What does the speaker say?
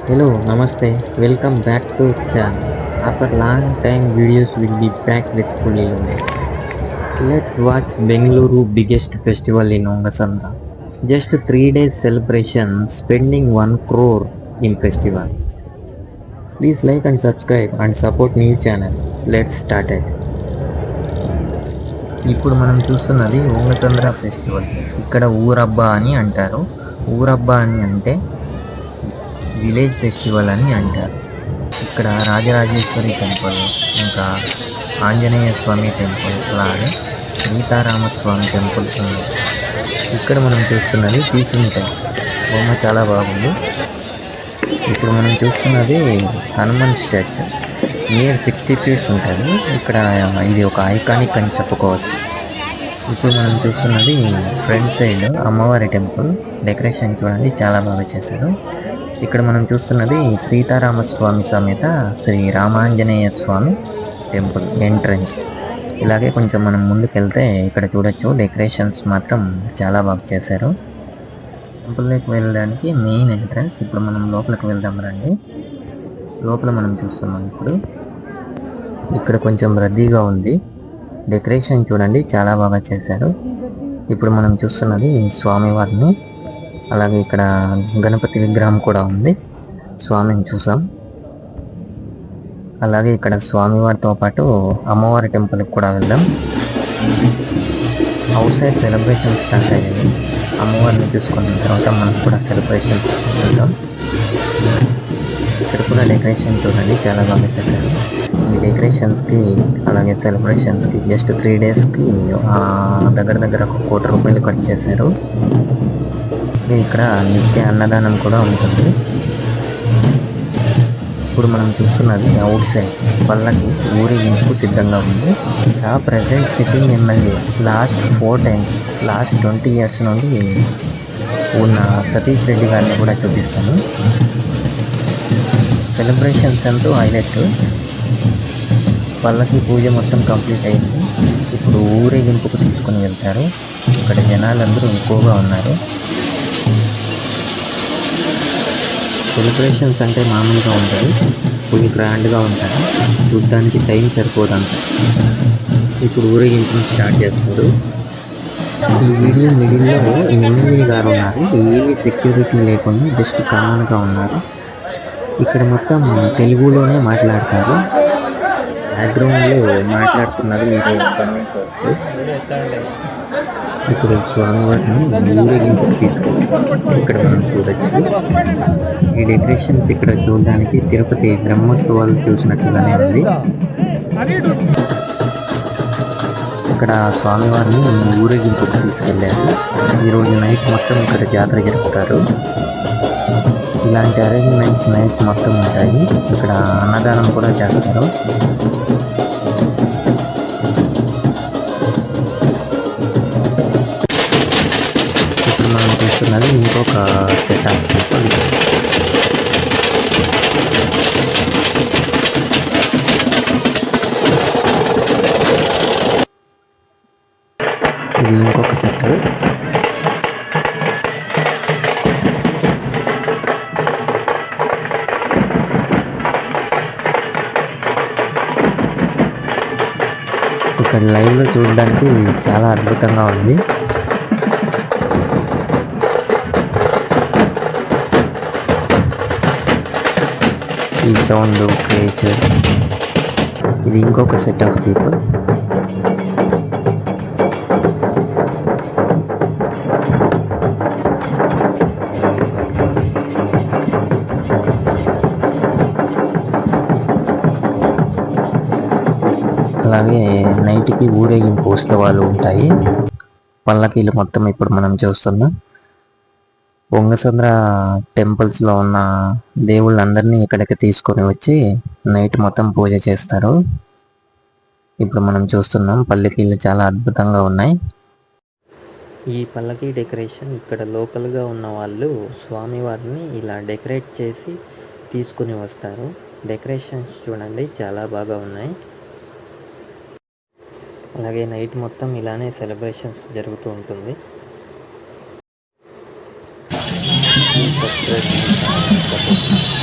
Hello, Namaste. Welcome back to channel. After long time videos will be back with fully loaded. Let's watch Bengaluru biggest festival in Ongasandra. Just 3 days celebration spending 1 crore in festival. Please like and subscribe and support new channel. Let's start it. ఇప్పుడు మనం చూస్తున్నది ఓంగసంద్ర festival. ఇక్కడ ఊరబ్బా అని అంటారు. ఊరబ్బా అని అంటే village festival అని అంటారు. ఇక్కడ రాజరాజేశ్వరి టెంపుల్, ఇంకా ఆంజనేయ స్వామి టెంపుల్, అలాగే సీతారామస్వామి టెంపుల్ ఉంది. ఇక్కడ మనం చూస్తున్నది టీచింగ్ టైం బొమ్మ చాలా బాగుంది. ఇప్పుడు మనం చూస్తున్నది హనుమాన్ స్టాచ్యూ, నియర్ 60 feet ఉంటుంది. ఇక్కడ ఇది ఒక ఐకానిక్ అని చెప్పుకోవచ్చు. ఇప్పుడు మనం చూస్తున్నది ఫ్రంట్ సైడ్ అమ్మవారి టెంపుల్. డెకరేషన్ చూడండి చాలా బాగా చేశారు. ఇక్కడ మనం చూస్తున్నది సీతారామస్వామి సమేత శ్రీ రామాంజనేయ స్వామి టెంపుల్ ఎంట్రన్స్. ఇలాగే కొంచెం మనం ముందుకు వెళ్తే ఇక్కడ చూడొచ్చు, డెకరేషన్స్ మాత్రం చాలా బాగా చేశారు. టెంపుల్లోకి వెళ్ళడానికి మెయిన్ ఎంట్రన్స్. ఇప్పుడు మనం లోపలికి వెళ్దాం రండి. లోపల మనం చూస్తున్నాం ఇప్పుడు ఇక్కడ కొంచెం రద్దీగా ఉంది. డెకరేషన్ చూడండి చాలా బాగా చేశారు. ఇప్పుడు మనం చూస్తున్నది స్వామివారిని, అలాగే ఇక్కడ గణపతి విగ్రహం కూడా ఉంది. స్వామిని చూసాం. అలాగే ఇక్కడ స్వామివారితో పాటు అమ్మవారి టెంపుల్కి కూడా వెళ్దాం. అవుట్ సైడ్ సెలబ్రేషన్ స్టార్ట్ అయ్యాయి. అమ్మవారిని చూసుకున్న తర్వాత మనకు కూడా సెలబ్రేషన్స్ చూద్దాం. ఇక్కడ కూడా డెకరేషన్ చూడండి చాలా బాగా చేశారు. ఈ డెకరేషన్స్కి అలాగే సెలబ్రేషన్స్కి జస్ట్ 3 daysకి దగ్గర దగ్గర 1 కోటి రూపాయలు ఖర్చు చేశారు. ఇక్కడ నిత్య అన్నదానం కూడా ఉంటుంది. ఇప్పుడు మనం చూస్తున్నది అవుట్ సైడ్ పల్లకి ఊరేగింపు సిద్ధంగా ఉంది. Present sitting MLA last 4 times, last 20 years నుండి ఉన్న సతీష్ రెడ్డి గారిని కూడా చూపిస్తాను. సెలబ్రేషన్స్ ఎంతో హైలైట్. పల్లకి పూజ మొత్తం కంప్లీట్ అయింది. ఇప్పుడు ఊరేగింపుకు తీసుకుని వెళ్తారు. ఇక్కడ జనాలందరూ ఎక్కువగా ఉన్నారు. సెలబ్రేషన్స్ అంటే మామూలుగా ఉంటుంది, ఫుల్ గ్రాండ్గా ఉంటాయి. చూడడానికి టైం సరిపోదంట. ఇప్పుడు ఊరేగింపుని స్టార్ట్ చేస్తారు. ఈ వీడియో మిడిల్లో ఎమ్మెల్యే గారు ఉన్నారు. ఏమీ సెక్యూరిటీ లేకుండా జస్ట్ కామన్గా ఉన్నారు. ఇక్కడ మొత్తం తెలుగులోనే మాట్లాడతారు. బ్యాక్గ్రౌండ్లో మాట్లాడుతున్నది మీరు గమనించవచ్చు. ఇప్పుడు స్వామివారిని ఊరేగింపు తీసుకుని ఇక్కడ మనం చూడొచ్చు. ఈ డెకరేషన్స్ ఇక్కడ చూడడానికి తిరుపతి బ్రహ్మోత్సవాలు చూసినట్లుగానే ఉంది. ఇక్కడ స్వామివారిని ఊరేగింపుకు తీసుకెళ్ళారు. ఈరోజు నైట్ మొత్తం ఇక్కడ జాతర జరుపుతారు. ఇలాంటి అరేంజ్మెంట్స్ నైట్ మొత్తం ఉంటాయి. ఇక్కడ అన్నదానం కూడా చేస్తారు. ఇప్పుడు మనం చూస్తున్నది ఇంకొక సెట్ ఆఫ్ పీపుల్. ఇది ఇంకొక సెట్. ఇక్కడ లైవ్లో చూడడానికి చాలా అద్భుతంగా ఉంది. ఈ సౌండ్ క్రియేచర్. ఇది ఇంకొక సెట్ ఆఫ్ పీపుల్. అలాగే నైట్కి ఊరేగింపు ఉత్సవాలు ఉంటాయి. పల్లకీలు మొత్తం ఇప్పుడు మనం చూస్తున్నాం. ఒంగసంద్ర టెంపుల్స్లో ఉన్న దేవుళ్ళందరినీ ఇక్కడికి తీసుకొని వచ్చి నైట్ మొత్తం పూజ చేస్తారు. ఇప్పుడు మనం చూస్తున్నాం పల్లకీలు చాలా అద్భుతంగా ఉన్నాయి. ఈ పల్లకీ డెకరేషన్ ఇక్కడ లోకల్గా ఉన్న వాళ్ళు స్వామివారిని ఇలా డెకరేట్ చేసి తీసుకుని వస్తారు. డెకరేషన్స్ చూడండి చాలా బాగా ఉన్నాయి. అలాగే నైట్ మొత్తం ఇలానే సెలబ్రేషన్స్ జరుగుతూ ఉంటుంది. సబ్స్క్రైబ్